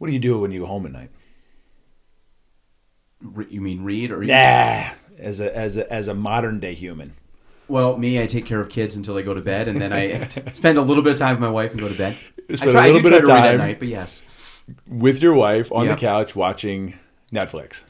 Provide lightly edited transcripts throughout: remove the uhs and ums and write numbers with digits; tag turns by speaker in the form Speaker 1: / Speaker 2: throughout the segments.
Speaker 1: What do you do when you go home at night?
Speaker 2: You mean read or?
Speaker 1: Yeah, as a modern day human.
Speaker 2: Well, me, I take care of kids until they go to bed, and then I spend a little bit of time with my wife and go to bed. I do try to read at night, but yes.
Speaker 1: With your wife on the couch watching Netflix.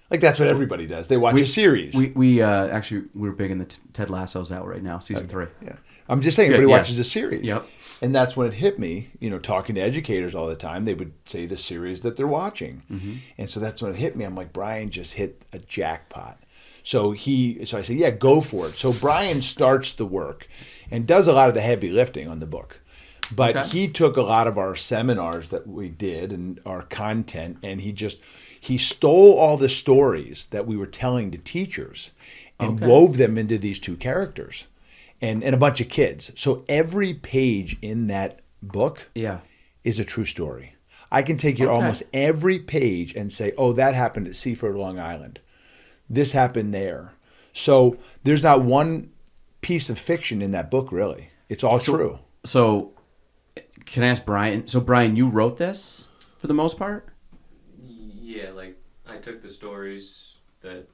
Speaker 1: Like that's what everybody does. They watch a series.
Speaker 2: We're big in the Ted Lasso's out right now, season 3.
Speaker 1: Yeah, I'm just saying everybody watches a series.
Speaker 2: Yep.
Speaker 1: And that's when it hit me, talking to educators all the time, they would say the series that they're watching. Mm-hmm. And so that's when it hit me. I'm like, Brian just hit a jackpot. So I said, yeah, go for it. So Brian starts the work and does a lot of the heavy lifting on the book. But he took a lot of our seminars that we did and our content, and he stole all the stories that we were telling to teachers and wove them into these 2 characters and a bunch of kids. So every page in that book is a true story. I can take you to almost every page and say, oh, that happened at Seaford, Long Island. This happened there. So there's not one piece of fiction in that book, really. It's all true.
Speaker 2: So can I ask Brian? So Brian, you wrote this for the most part?
Speaker 3: Yeah, like I took the stories that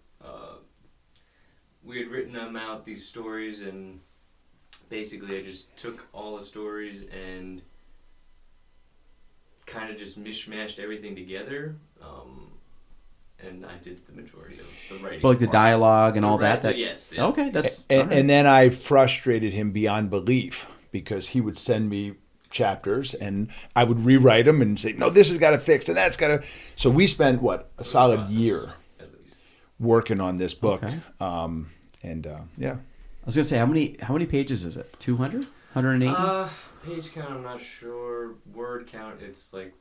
Speaker 3: we had written them out, these stories, and basically I just took all the stories and kind of just mishmashed everything together. And I did the majority of the writing.
Speaker 2: But like the dialogue and all that?
Speaker 3: Yes. Yeah.
Speaker 2: Okay, that's...
Speaker 1: And then I frustrated him beyond belief because he would send me chapters and I would rewrite them and say, no, this has got to fix and that's got to... So we spent, a solid year
Speaker 3: at least
Speaker 1: working on this book.
Speaker 2: Okay.
Speaker 1: Yeah.
Speaker 2: I was going to say, how many pages is it? 200? 180?
Speaker 3: Page count, I'm not sure. Word count, it's like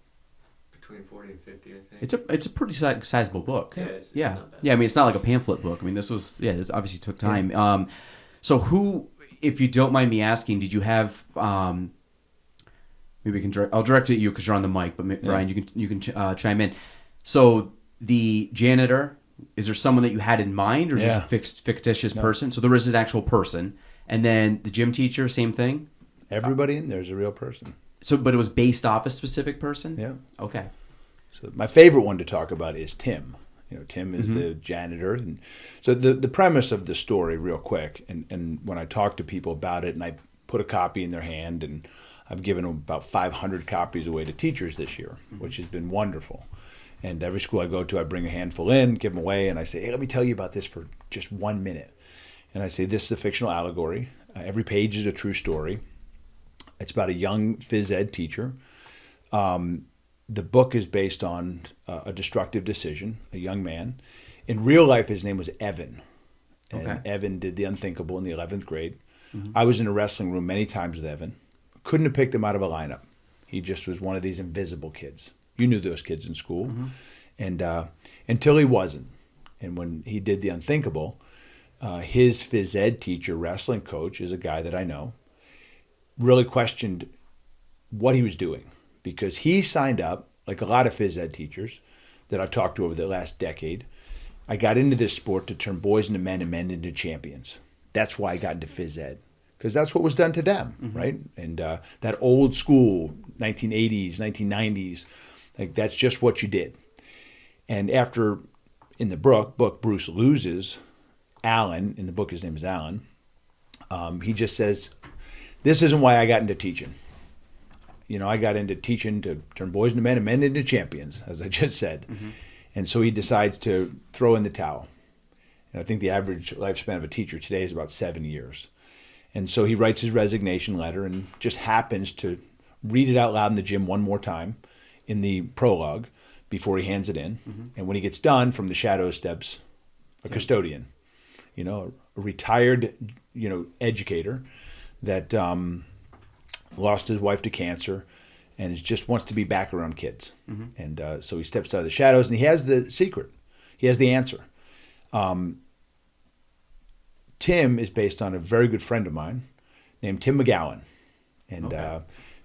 Speaker 3: between 40 and 50, I think.
Speaker 2: It's a pretty sizable book.
Speaker 3: Yeah, it's not bad.
Speaker 2: Yeah, I mean, it's not like a pamphlet book. I mean, this obviously took time. Yeah. So who, if you don't mind me asking, did you have, maybe we can I'll direct it at you because you're on the mic, but Brian, you can chime in. So the janitor, is there someone that you had in mind or just a fictitious person? So there is an actual person. And then the gym teacher, same thing?
Speaker 1: Everybody in there is a real person.
Speaker 2: So, but it was based off a specific person?
Speaker 1: Yeah.
Speaker 2: Okay.
Speaker 1: So my favorite one to talk about is Tim. Tim is the janitor. And so the premise of the story, real quick, and when I talk to people about it and I put a copy in their hand, and I've given them about 500 copies away to teachers this year, which has been wonderful. And every school I go to, I bring a handful in, give them away, and I say, hey, let me tell you about this for just 1 minute. And I say, this is a fictional allegory. Every page is a true story. It's about a young phys ed teacher. The book is based on a destructive decision, a young man. In real life, his name was Evan. And Evan did the unthinkable in the 11th grade. Mm-hmm. I was in a wrestling room many times with Evan. Couldn't have picked him out of a lineup. He just was one of these invisible kids. You knew those kids in school. Mm-hmm. And until he wasn't. And when he did the unthinkable, his phys ed teacher, wrestling coach, is a guy that I know, really questioned what he was doing, because he signed up, like a lot of phys ed teachers that I've talked to over the last decade. I got into this sport to turn boys into men and men into champions. That's why I got into phys ed, because that's what was done to them, right? And that old school, 1980s, 1990s, like that's just what you did. And after, in the book, Bruce loses Alan. In the book, his name is Alan. He just says, this isn't why I got into teaching. I got into teaching to turn boys into men and men into champions, as I just said. Mm-hmm. And so he decides to throw in the towel. And I think the average lifespan of a teacher today is about 7 years. And so he writes his resignation letter and just happens to read it out loud in the gym one more time in the prologue before he hands it in. Mm-hmm. And when he gets done, from the shadows steps a custodian, a retired, educator that lost his wife to cancer and just wants to be back around kids. Mm-hmm. And so he steps out of the shadows and he has the secret. He has the answer. Tim is based on a very good friend of mine named Tim McGowan. And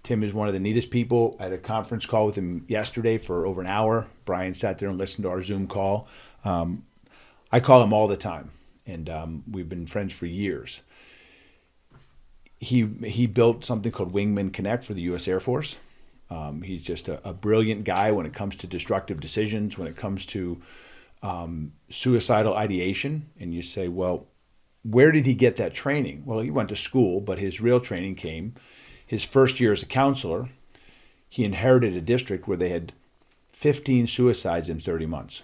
Speaker 1: Tim is one of the neatest people. I had a conference call with him yesterday for over an hour. Brian sat there and listened to our Zoom call. I call him all the time. And we've been friends for years. He built something called Wingman Connect for the U.S. Air Force. He's just a brilliant guy when it comes to destructive decisions, when it comes to suicidal ideation. And you say, well, where did he get that training? Well, he went to school, but his real training came his first year as a counselor. He inherited a district where they had 15 suicides in 30 months,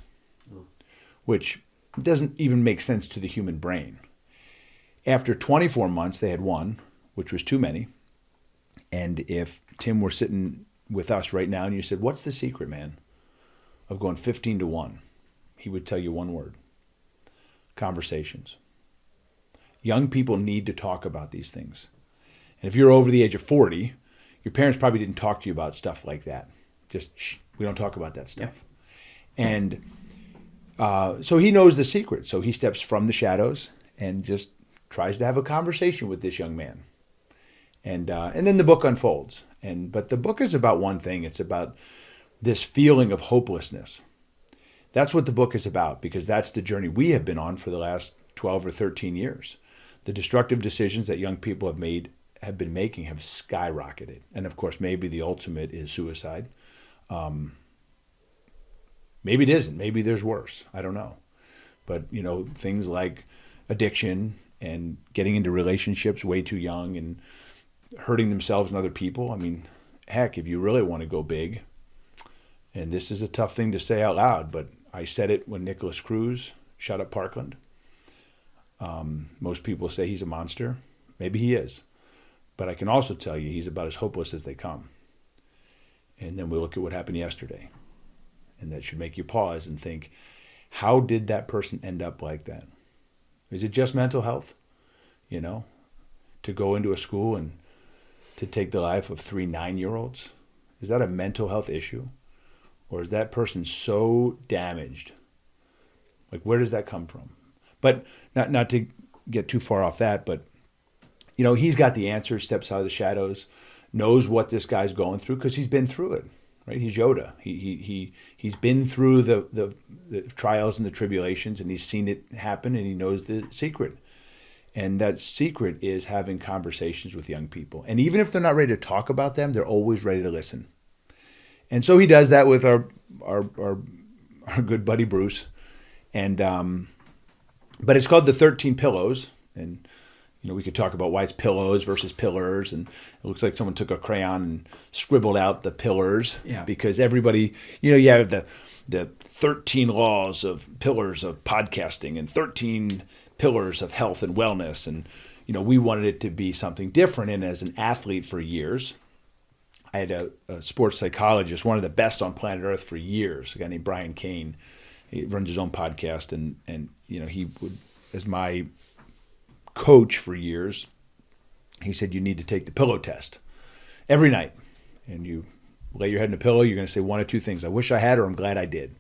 Speaker 1: which doesn't even make sense to the human brain. After 24 months, they had one, which was too many. And if Tim were sitting with us right now and you said, what's the secret, man, of going 15 to 1? He would tell you one word: conversations. Young people need to talk about these things. And if you're over the age of 40, your parents probably didn't talk to you about stuff like that. Just, shh, we don't talk about that stuff. Yeah. And so he knows the secret. So he steps from the shadows and just tries to have a conversation with this young man. And then the book unfolds. But the book is about one thing. It's about this feeling of hopelessness. That's what the book is about, because that's the journey we have been on for the last 12 or 13 years. The destructive decisions that young people have been making have skyrocketed. And of course, maybe the ultimate is suicide. Maybe it isn't. Maybe there's worse. I don't know. But, things like addiction and getting into relationships way too young and hurting themselves and other people. I mean, heck, if you really want to go big, and this is a tough thing to say out loud, but I said it when Nicholas Cruz shot up Parkland. Most people say he's a monster. Maybe he is. But I can also tell you he's about as hopeless as they come. And then we look at what happened yesterday. And that should make you pause and think, how did that person end up like that? Is it just mental health? To go into a school and to take the life of 3 9-year-olds? Is that a mental health issue? Or is that person so damaged? Like, where does that come from? But not to get too far off that, but, he's got the answer, steps out of the shadows, knows what this guy's going through because he's been through it, right? He's Yoda. He's been through the trials and the tribulations, and he's seen it happen, and he knows the secret. And that secret is having conversations with young people. And even if they're not ready to talk about them, they're always ready to listen. And so he does that with our good buddy Bruce. And but it's called The 13 Pillows. And we could talk about why it's pillows versus pillars. And it looks like someone took a crayon and scribbled out the pillars. Yeah. Because everybody, you have the 13 laws of pillars of podcasting and 13 pillars of health and wellness. And, we wanted it to be something different. And as an athlete for years, I had a sports psychologist, one of the best on planet Earth for years, a guy named Brian Kane. He runs his own podcast, and he would, as my coach for years, he said, you need to take the pillow test every night. And you lay your head in a pillow, you're going to say one of two things: I wish I had, or I'm glad I did.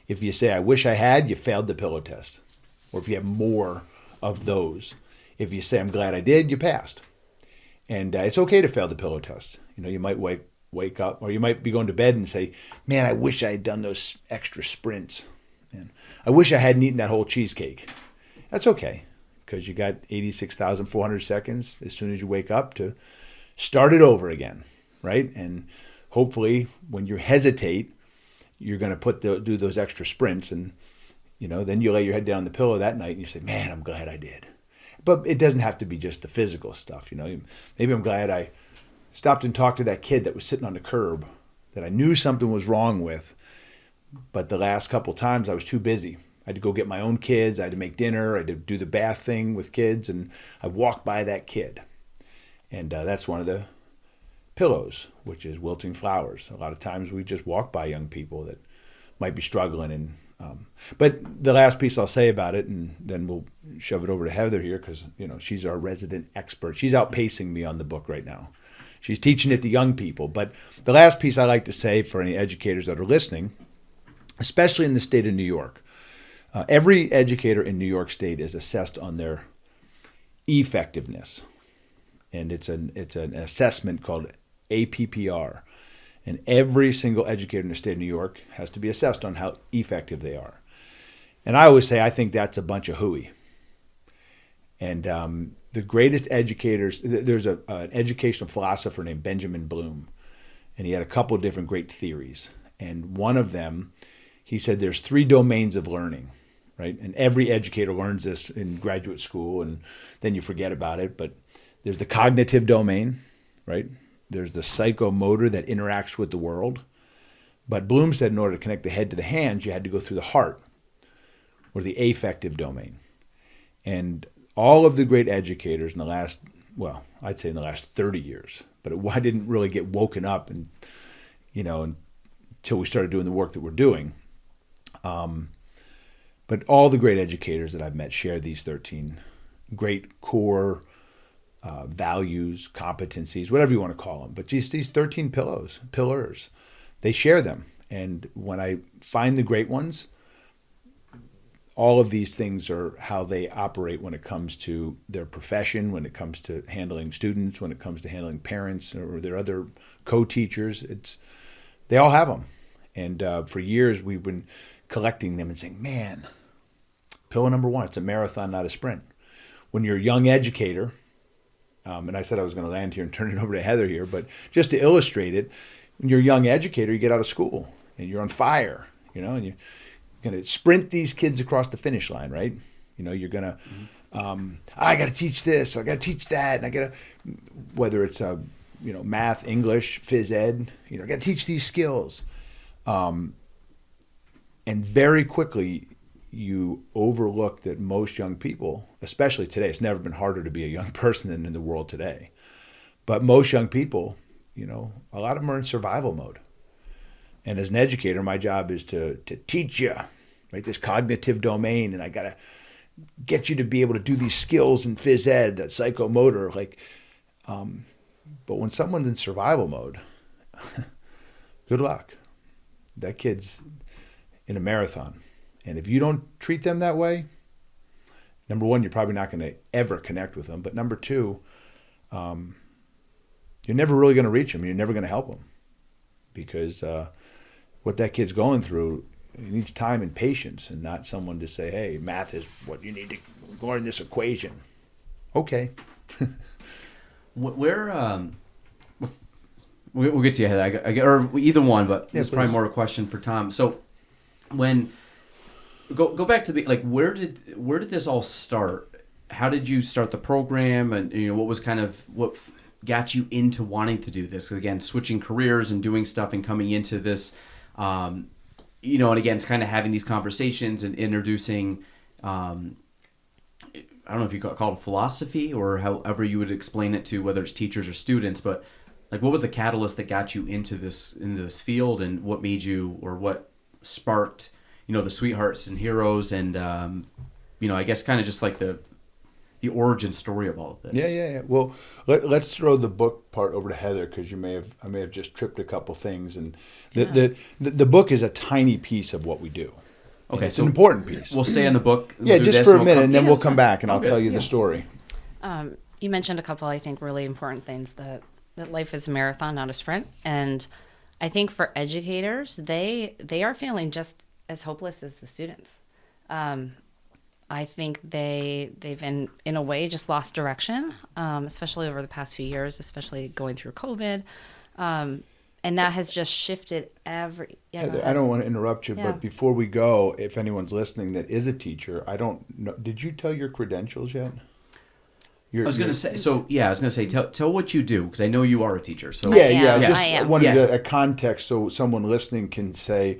Speaker 1: If you say, I wish I had, you failed the pillow test. Or if you have more of those. If you say, I'm glad I did, you passed. And it's okay to fail the pillow test. You might wake up, or you might be going to bed and say, man, I wish I had done those extra sprints. Man, I wish I hadn't eaten that whole cheesecake. That's okay, because you got 86,400 seconds as soon as you wake up to start it over again, right? And hopefully when you hesitate, you're going to do those extra sprints, and then you lay your head down on the pillow that night and you say, man, I'm glad I did. But it doesn't have to be just the physical stuff. Maybe I'm glad I stopped and talked to that kid that was sitting on the curb that I knew something was wrong with, but the last couple times I was too busy. I had to go get my own kids. I had to make dinner. I had to do the bath thing with kids, and I walked by that kid. And that's one of the pillows, which is wilting flowers. A lot of times we just walk by young people that might be struggling. And but the last piece I'll say about it, and then we'll shove it over to Heather here, because she's our resident expert. She's outpacing me on the book right now. She's teaching it to young people. But the last piece I like to say for any educators that are listening, especially in the state of New York, every educator in New York State is assessed on their effectiveness. And it's an assessment called APPR. And every single educator in the state of New York has to be assessed on how effective they are. And I always say I think that's a bunch of hooey. And the greatest educators, there's an educational philosopher named Benjamin Bloom. and he had a couple of different great theories. And one of them, he said there's 3 domains of learning, right? And every educator learns this in graduate school, and then you forget about it. But there's the cognitive domain, right? There's the psychomotor that interacts with the world. But Bloom said in order to connect the head to the hands, you had to go through the heart, or the affective domain. And all of the great educators in the last, well, I'd say in the last 30 years, but I didn't really get woken up and, until we started doing the work that we're doing. But all the great educators that I've met share these 13 great core values, competencies, whatever you want to call them. But just these 13 pillars, they share them. And when I find the great ones, all of these things are how they operate when it comes to their profession, when it comes to handling students, when it comes to handling parents or their other co-teachers. They all have them. And for years, we've been collecting them and saying, man, pillar number 1, it's a marathon, not a sprint. When you're a young educator, and I said I was going to land here and turn it over to Heather here, but just to illustrate it, when you're a young educator, you get out of school and you're on fire, and you're going to sprint these kids across the finish line, right? You're going to, I got to teach this, I got to teach that, and I got to, whether it's math, English, phys ed, I got to teach these skills. And very quickly, you overlook that most young people, especially today, it's never been harder to be a young person than in the world today. But most young people, a lot of them are in survival mode. And as an educator, my job is to teach you, right, this cognitive domain, and I got to get you to be able to do these skills in phys ed, that psychomotor, but when someone's in survival mode, good luck. That kid's in a marathon. And if you don't treat them that way, number 1, you're probably not going to ever connect with them. But number 2, you're never really going to reach them. You're never going to help them, because what that kid's going through, it needs time and patience, and not someone to say, hey, math is what you need to learn this equation. Okay.
Speaker 2: We'll get to you, Heather, or either one, but
Speaker 1: yeah,
Speaker 2: it's probably more a question for Tom. So when go back to where did this all start? How did you start the program, and what was what got you into wanting to do this? Again, switching careers and doing stuff and coming into this, and again, it's kind of having these conversations and introducing, I don't know if you call it philosophy or however you would explain it to, whether it's teachers or students, but what was the catalyst that got you into this field, and what made you, or what sparked, the Sweethearts and Heroes, and I guess kind of just the origin story of all of this.
Speaker 1: Yeah. Well, let's throw the book part over to Heather, because I may have just tripped a couple things, and the book is a tiny piece of what we do. Okay, it's an important piece.
Speaker 2: We'll stay on the book.
Speaker 1: Yeah, just for a minute, and then we'll come back, and I'll tell you the story.
Speaker 4: You mentioned a couple, I think, really important things, that life is a marathon, not a sprint. And I think for educators, they are feeling just as hopeless as the students. I think they've in a way just lost direction, especially over the past few years, especially going through COVID. And that has just shifted every... Yeah,
Speaker 1: Heather, I don't want to interrupt you, but before we go, if anyone's listening that is a teacher, I don't know, did you tell your credentials yet?
Speaker 2: I was going to say, tell what you do, because I know you are a teacher. So
Speaker 1: I wanted a context so someone listening can say,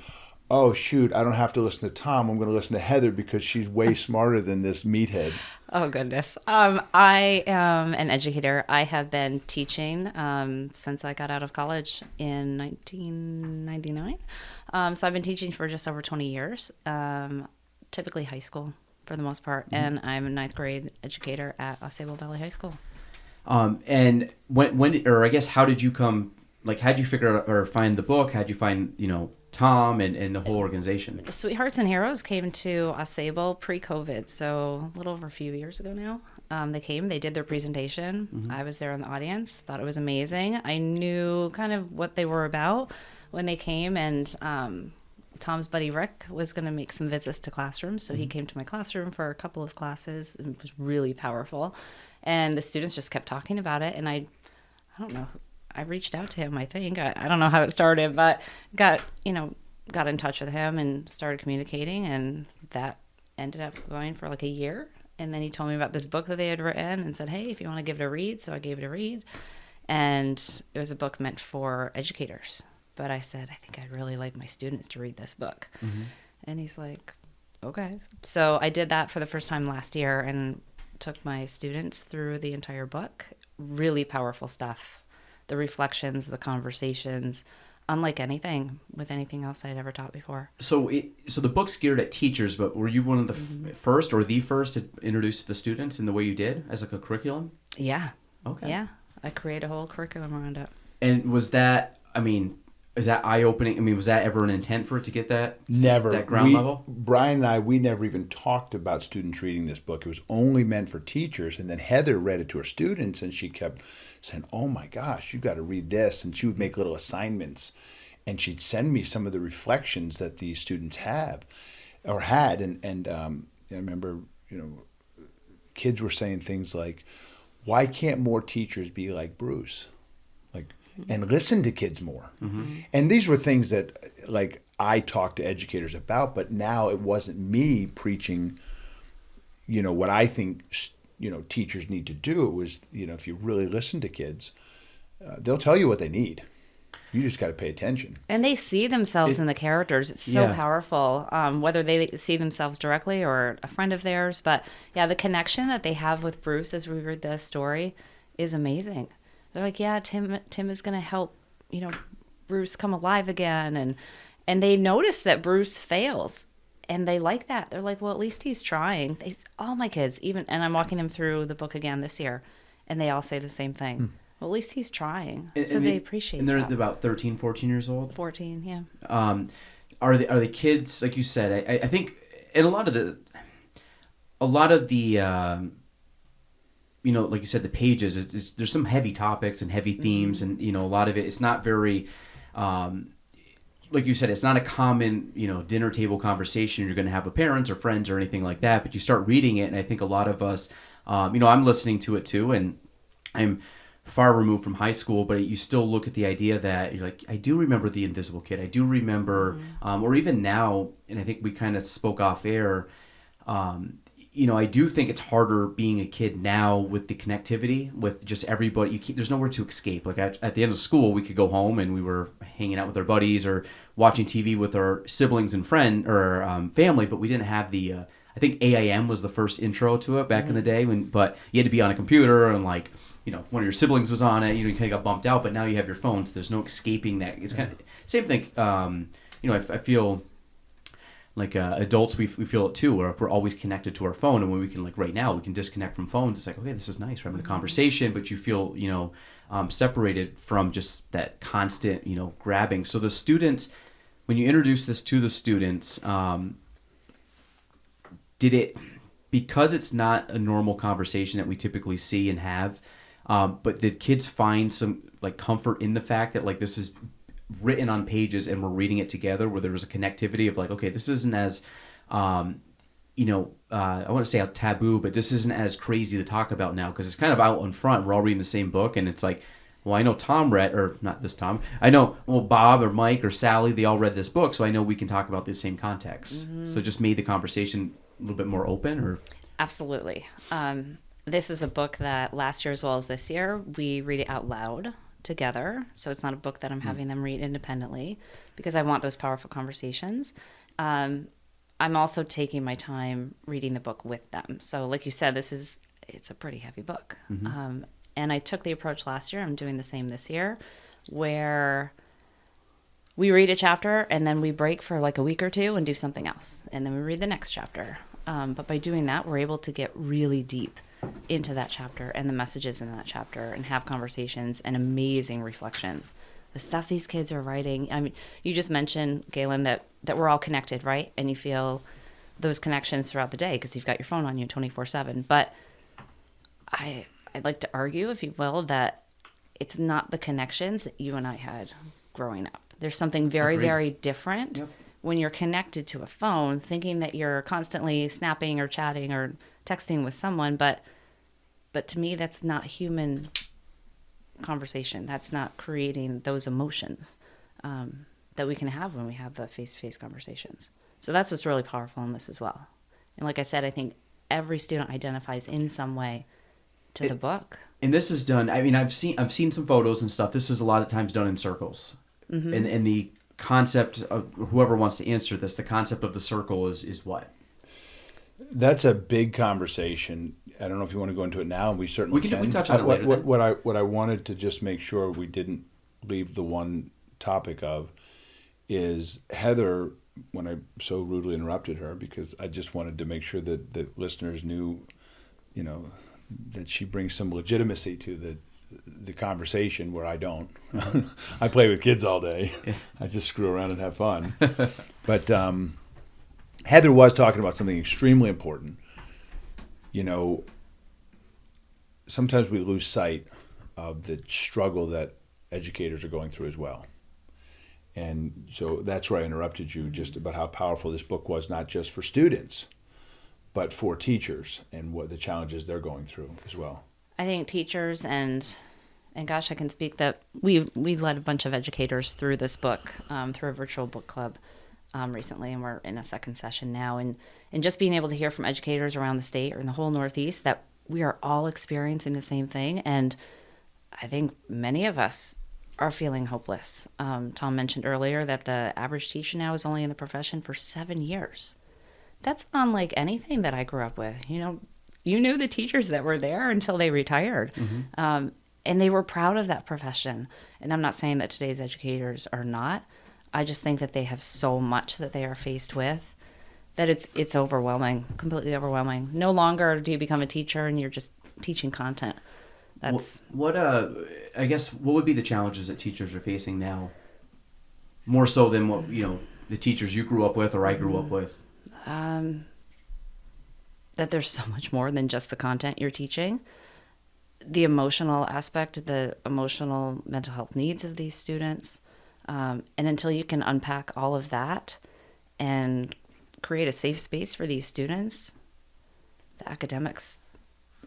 Speaker 1: oh, shoot, I don't have to listen to Tom. I'm going to listen to Heather because she's way smarter than this meathead.
Speaker 4: Oh, goodness. I am an educator. I have been teaching since I got out of college in 1999. So I've been teaching for just over 20 years, typically high school for the most part. Mm-hmm. And I'm a 9th grade educator at Osceola Valley High School.
Speaker 2: And when or I guess, how did you come, how'd you figure out or find the book? How'd you find, Tom and the whole organization?
Speaker 4: Sweethearts and Heroes came to Osceola pre-COVID, so a little over a few years ago now. They did their presentation. Mm-hmm. I was there in the audience, thought it was amazing. I knew kind of what they were about when they came, and Tom's buddy Rick was going to make some visits to classrooms, so he came to my classroom for a couple of classes, and it was really powerful. And the students just kept talking about it, and I don't know I reached out to him, I think. I don't know how it started, but got in touch with him and started communicating, and that ended up going for like a year. And then he told me about this book that they had written and said, hey, if you want to give it a read. So I gave it a read. And it was a book meant for educators. But I said, I think I'd really like my students to read this book. Mm-hmm. And he's like, okay. So I did that for the first time last year and took my students through the entire book. Really powerful stuff. The reflections, the conversations, unlike anything else I'd ever taught before.
Speaker 2: So the book's geared at teachers, but were you one of the first or the first to introduce the students in the way you did as like a curriculum?
Speaker 4: Yeah.
Speaker 2: Okay.
Speaker 4: Yeah. I created a whole curriculum around it.
Speaker 2: And was that, is that eye-opening? Was that ever an intent for it to get that?
Speaker 1: Never.
Speaker 2: That ground level?
Speaker 1: Brian and we never even talked about students reading this book. It was only meant for teachers. And then Heather read it to her students, and she kept saying, oh my gosh, you got to read this. And she would make little assignments, and she'd send me some of the reflections that these students have or had. And I remember, kids were saying things like, why can't more teachers be like Bruce? And listen to kids more. Mm-hmm. And these were things that like I talked to educators about, but now it wasn't me preaching, what I think, teachers need to do. It was, if you really listen to kids, they'll tell you what they need. You just got to pay attention.
Speaker 4: And they see themselves in the characters. It's so powerful, whether they see themselves directly or a friend of theirs. But yeah, the connection that they have with Bruce as we read the story is amazing. They're like, yeah, Tim is going to help, Bruce come alive again. And they notice that Bruce fails. And they like that. They're like, well, at least he's trying. All my kids, and I'm walking them through the book again this year, and they all say the same thing. Well, at least he's trying. So they appreciate that.
Speaker 2: And they're about 13, 14 years old?
Speaker 4: 14, yeah.
Speaker 2: Are the kids, like you said, I think, and a lot of the like you said, the pages, there's some heavy topics and heavy themes, and, a lot of it, it's not very, like you said, it's not a common, dinner table conversation you're going to have with parents or friends or anything like that, but you start reading it, and I think a lot of us, I'm listening to it too, and I'm far removed from high school, but you still look at the idea that you're like, I do remember the invisible kid. I do remember, or even now, and I think we kind of spoke off air, I do think it's harder being a kid now with the connectivity, with just everybody. There's nowhere to escape. Like at the end of school, we could go home and we were hanging out with our buddies or watching TV with our siblings and family, but we didn't have the. I think AIM was the first intro to it back in the day, but you had to be on a computer and like. One of your siblings was on it. You kind of got bumped out, but now you have your phone, so there's no escaping that. It's kind of same thing. I feel. Like adults, we feel it too, where we're always connected to our phone, and when we can, like right now, we can disconnect from phones. It's like, okay, this is nice. We're having a conversation, but you feel, separated from just that constant, grabbing. So the students, when you introduce this to the students, because it's not a normal conversation that we typically see and have, but did kids find some like comfort in the fact that like this is written on pages and we're reading it together, where there was a connectivity of like, okay, this isn't as I want to say a taboo, but this isn't as crazy to talk about now because it's kind of out in front. We're all reading the same book, and it's like, well, I know Tom read, or not this Tom, I know, well, Bob or Mike or Sally, they all read this book, so I know we can talk about the same context. So it just made the conversation a little bit more open, or?
Speaker 4: Absolutely. This is a book that last year as well as this year, we read it out loud together. So it's not a book that I'm having them read independently because I want those powerful conversations. I'm also taking my time reading the book with them. So like you said, it's a pretty heavy book. And I took the approach last year. I'm doing the same this year, where we read a chapter and then we break for like a week or two and do something else. And then we read the next chapter. But by doing that, we're able to get really deep into that chapter and the messages in that chapter and have conversations and amazing reflections. The stuff these kids are writing. I mean, you just mentioned, Gaelan, that we're all connected, right? And you feel those connections throughout the day because you've got your phone on you 24/7. But I'd like to argue, if you will, that it's not the connections that you and I had growing up. There's something very, very different when you're connected to a phone, thinking that you're constantly snapping or chatting or texting with someone, but to me that's not human conversation. That's not creating those emotions that we can have when we have the face-to-face conversations. So that's what's really powerful in this as well. And like I said, I think every student identifies in some way to the book.
Speaker 2: And this is done. I mean, I've seen some photos and stuff. This is a lot of times done in circles. Mm-hmm. And the concept of whoever wants to answer this, the concept of the circle is what?
Speaker 1: That's a big conversation. I don't know if you want to go into it now. We certainly can.
Speaker 2: We can touch on it later.
Speaker 1: What I wanted to just make sure we didn't leave the one topic of is Heather, when I so rudely interrupted her, because I just wanted to make sure that the listeners knew, that she brings some legitimacy to the conversation where I don't. I play with kids all day. I just screw around and have fun. But Heather was talking about something extremely important. Sometimes we lose sight of the struggle that educators are going through as well. And so that's where I interrupted you, just about how powerful this book was, not just for students, but for teachers and what the challenges they're going through as well.
Speaker 4: I think teachers and gosh, I can speak that we led a bunch of educators through this book, through a virtual book club recently, and we're in a second session now. And just being able to hear from educators around the state or in the whole Northeast that we are all experiencing the same thing. And I think many of us are feeling hopeless. Tom mentioned earlier that the average teacher now is only in the profession for 7 years. That's unlike anything that I grew up with. You knew the teachers that were there until they retired. Mm-hmm. And they were proud of that profession. And I'm not saying that today's educators are not. I just think that they have so much that they are faced with that it's overwhelming, completely overwhelming. No longer do you become a teacher and you're just teaching content. That's
Speaker 2: I guess what would be the challenges that teachers are facing now, more so than what the teachers you grew up with or I grew up with?
Speaker 4: That there's so much more than just the content you're teaching. The emotional aspect, the emotional mental health needs of these students, and until you can unpack all of that and create a safe space for these students, the academics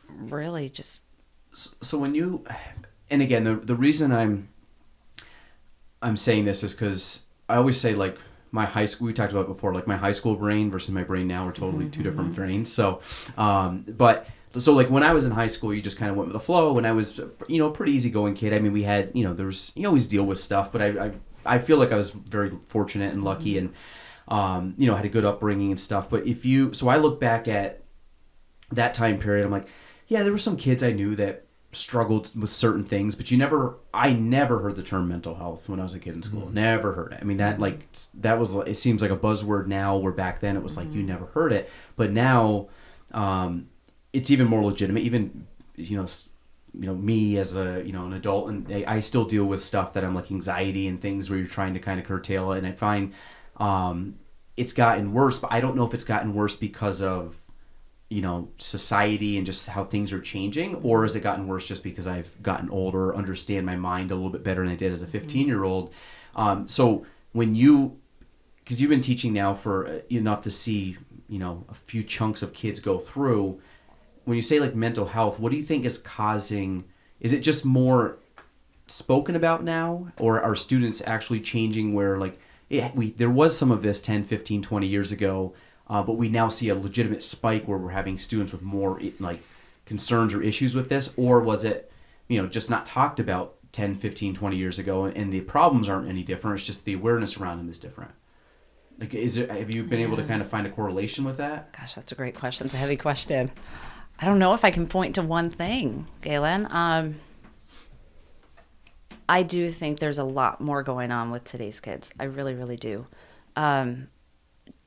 Speaker 4: really just.
Speaker 2: So when you, and again, the reason I'm saying this is because I always say, like, my high school, we talked about it before, like my high school brain versus my brain now are totally two different brains. So, so like when I was in high school, you just kind of went with the flow. When I was, a pretty easy-going kid. I mean, we had, you always deal with stuff, but I feel like I was very fortunate and lucky and, had a good upbringing and stuff. But so I look back at that time period, I'm like, yeah, there were some kids I knew that struggled with certain things, but I never heard the term mental health when I was a kid in school. Mm-hmm. Never heard it. I mean, that was, it seems like a buzzword now, where back then it was like, you never heard it. But now, it's even more legitimate. Even, me as an adult, and I still deal with stuff that I'm like anxiety and things where you're trying to kind of curtail it. And I find, it's gotten worse, but I don't know if it's gotten worse because of, society and just how things are changing, or has it gotten worse just because I've gotten older, understand my mind a little bit better than I did as a 15-year-old. So when because you've been teaching now for enough to see, a few chunks of kids go through, when you say like mental health, what do you think is it just more spoken about now, or are students actually changing where like, there was some of this 10, 15, 20 years ago, but we now see a legitimate spike where we're having students with more like concerns or issues with this? Or was it, just not talked about 10, 15, 20 years ago, and the problems aren't any different? It's just the awareness around them is different. Like, have you been able to kind of find a correlation with that?
Speaker 4: Gosh, that's a great question. It's a heavy question. I don't know if I can point to one thing, Gaelan. I do think there's a lot more going on with today's kids. I really, really do.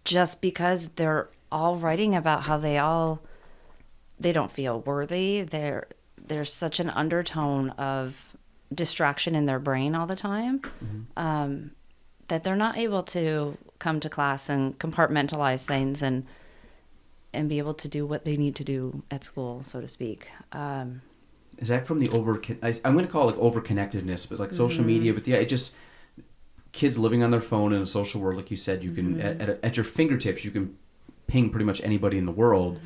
Speaker 4: Just because they're all writing about how they don't feel worthy. There's such an undertone of distraction in their brain all the time, that they're not able to come to class and compartmentalize things and be able to do what they need to do at school, so to speak.
Speaker 2: Is that from the I'm going to call it like overconnectedness, but like social media, but yeah, it just, kids living on their phone in a social world, like you said, you can, at your fingertips, you can ping pretty much anybody in the world.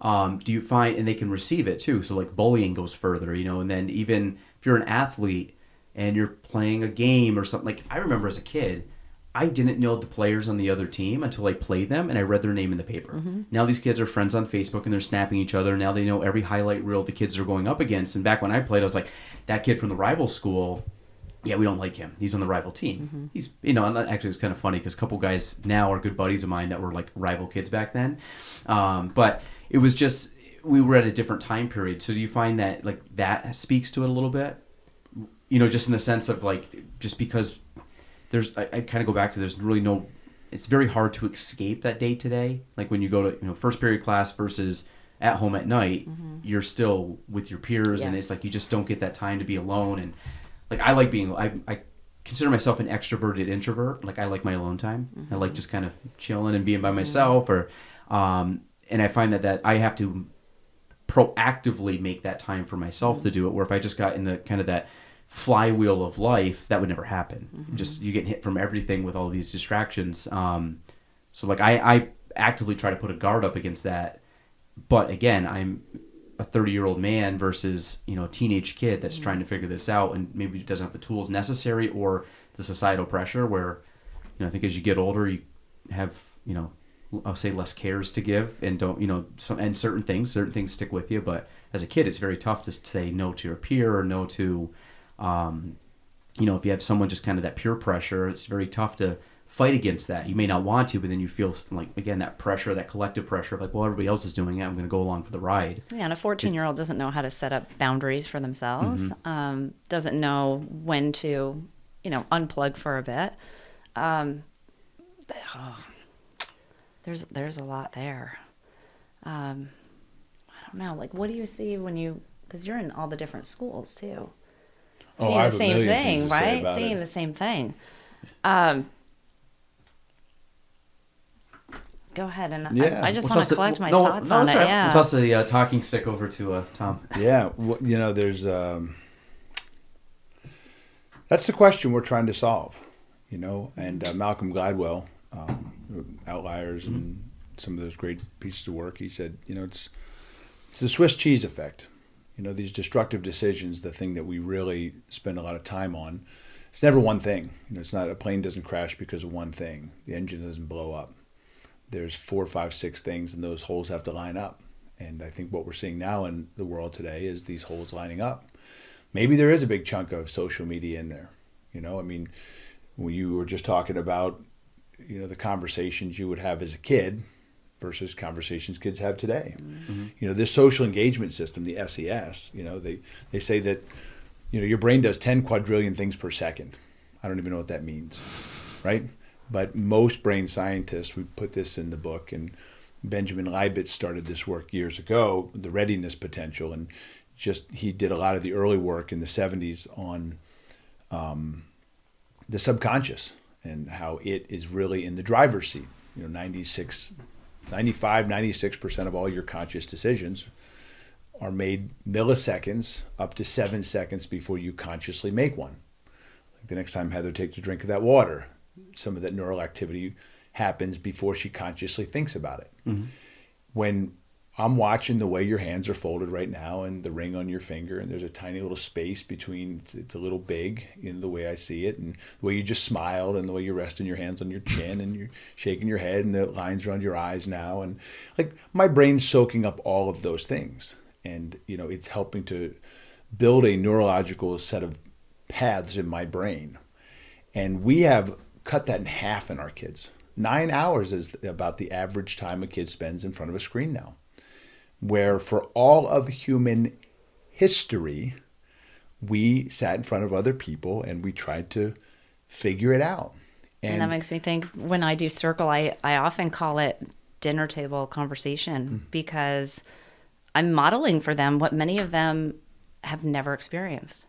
Speaker 2: Do you find, and they can receive it too, so like bullying goes further, and then even if if you're an athlete and you're playing a game or something, like I remember as a kid, I didn't know the players on the other team until I played them and I read their name in the paper. Mm-hmm. Now these kids are friends on Facebook and they're snapping each other. Now they know every highlight reel the kids are going up against. And back when I played, I was like, that kid from the rival school, yeah, we don't like him. He's on the rival team. Mm-hmm. He's, and actually it's kind of funny because a couple guys now are good buddies of mine that were like rival kids back then. But it was just, we were at a different time period. So do you find that like that speaks to it a little bit? Just in the sense of like, just because I kind of go back to, there's really no, it's very hard to escape that day to day. Like when you go to, first period class versus at home at night, mm-hmm. you're still with your peers. Yes. And it's like, you just don't get that time to be alone. And like, I like being, I consider myself an extroverted introvert. Like I like my alone time. Mm-hmm. I like just kind of chilling and being by myself or, and I find that I have to proactively make that time for myself to do it. Where if I just got in the kind of that flywheel of life, that would never happen. Mm-hmm. Just you get hit from everything with all these distractions. So like I actively try to put a guard up against that. But again, I'm a 30-year-old man versus a teenage kid that's mm-hmm. trying to figure this out and maybe doesn't have the tools necessary or the societal pressure. Where I think as you get older, you have I'll say less cares to give and don't and certain things stick with you. But as a kid, it's very tough to say no to your peer or no to if you have someone just kind of that peer pressure, it's very tough to fight against that. You may not want to, but then you feel like, again, that pressure, that collective pressure of like, well, everybody else is doing it, I'm going to go along for the ride.
Speaker 4: Yeah, and a 14-year-old doesn't know how to set up boundaries for themselves, mm-hmm. Doesn't know when to, unplug for a bit. There's a lot there. I don't know, like what do you see because you're in all the different schools too. Seeing the same thing, right? Seeing the same thing. Go ahead, and yeah. I just want to collect my thoughts on it. Right. Yeah.
Speaker 2: We'll toss the talking stick over to Tom.
Speaker 1: Yeah, there's that's the question we're trying to solve, and Malcolm Gladwell, Outliers, mm-hmm. and some of those great pieces of work. He said, it's the Swiss cheese effect. These destructive decisions, the thing that we really spend a lot of time on, it's never one thing. It's not, a plane doesn't crash because of one thing. The engine doesn't blow up. There's 4, 5, 6 things, and those holes have to line up. And I think what we're seeing now in the world today is these holes lining up. Maybe there is a big chunk of social media in there. When you were just talking about, the conversations you would have as a kid versus conversations kids have today. Mm-hmm. This social engagement system, the SES, they say that, your brain does 10 quadrillion things per second. I don't even know what that means, right? But most brain scientists, we put this in the book, and Benjamin Leibniz started this work years ago, the readiness potential, and he did a lot of the early work in the 70s on the subconscious and how it is really in the driver's seat. 96% of all your conscious decisions are made milliseconds up to 7 seconds before you consciously make one. Like the next time Heather takes a drink of that water, some of that neural activity happens before she consciously thinks about it. Mm-hmm. When I'm watching the way your hands are folded right now and the ring on your finger, and there's a tiny little space between, it's a little big in the way I see it, and the way you just smiled and the way you're resting your hands on your chin and you're shaking your head and the lines around your eyes now. And like my brain's soaking up all of those things. And, it's helping to build a neurological set of paths in my brain. And we have cut that in half in our kids. 9 hours is about the average time a kid spends in front of a screen now. Where for all of human history, we sat in front of other people and we tried to figure it out.
Speaker 4: And that makes me think, when I do Circle, I often call it dinner table conversation, because I'm modeling for them what many of them have never experienced.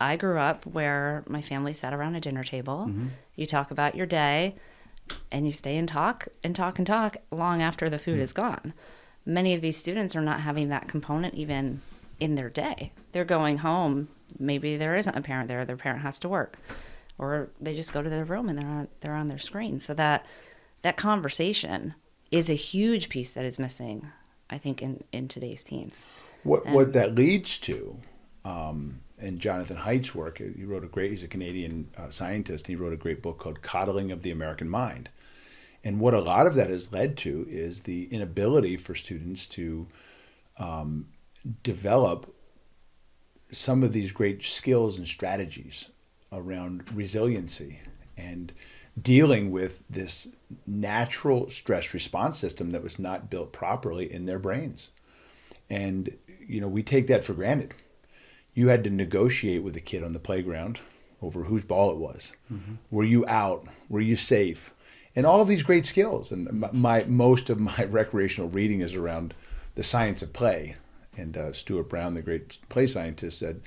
Speaker 4: I grew up where my family sat around a dinner table. Mm-hmm. You talk about your day and you stay and talk and talk and talk long after the food is gone. Many of these students are not having that component even in their day. They're going home. Maybe there isn't a parent there. Their parent has to work. Or they just go to their room and they're on their screen. So that conversation is a huge piece that is missing, I think, in today's teens.
Speaker 1: What that leads to and Jonathan Haidt's work. He's a Canadian scientist. He wrote a great book called Coddling of the American Mind. And what a lot of that has led to is the inability for students to develop some of these great skills and strategies around resiliency and dealing with this natural stress response system that was not built properly in their brains. And, we take that for granted. You had to negotiate with a kid on the playground over whose ball it was. Mm-hmm. Were you out? Were you safe? And all of these great skills. And most of my recreational reading is around the science of play. And Stuart Brown, the great play scientist, said,